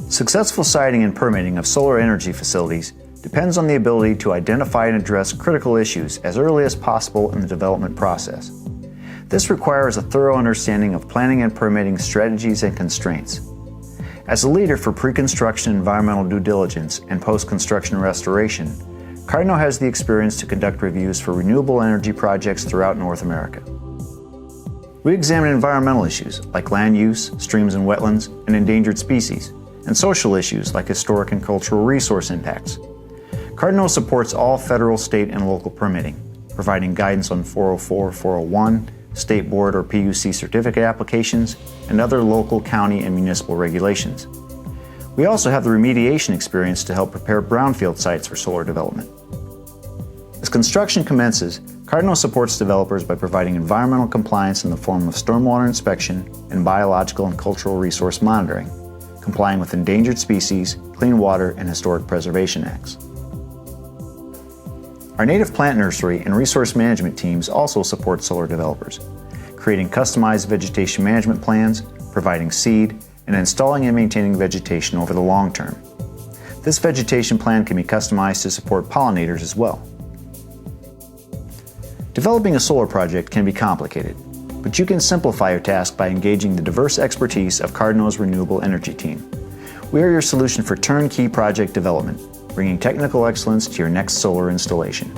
Successful siting and permitting of solar energy facilities depends on the ability to identify and address critical issues as early as possible in the development process. This requires a thorough understanding of planning and permitting strategies and constraints. As a leader for pre-construction environmental due diligence and post-construction restoration, Cardno has the experience to conduct reviews for renewable energy projects throughout North America. We examine environmental issues like land use, streams and wetlands, and endangered species, and social issues like historic and cultural resource impacts. Cardno supports all federal, state, and local permitting, providing guidance on 404, 401, state board or PUC certificate applications, and other local, county, and municipal regulations. We also have the remediation experience to help prepare brownfield sites for solar development. As construction commences, Cardno supports developers by providing environmental compliance in the form of stormwater inspection and biological and cultural resource monitoring, complying with Endangered Species, Clean Water, and Historic Preservation Acts. Our native plant nursery and resource management teams also support solar developers, creating customized vegetation management plans, providing seed, and installing and maintaining vegetation over the long term. This vegetation plan can be customized to support pollinators as well. Developing a solar project can be complicated, but you can simplify your task by engaging the diverse expertise of Cardno's renewable energy team. We are your solution for turnkey project development, bringing technical excellence to your next solar installation.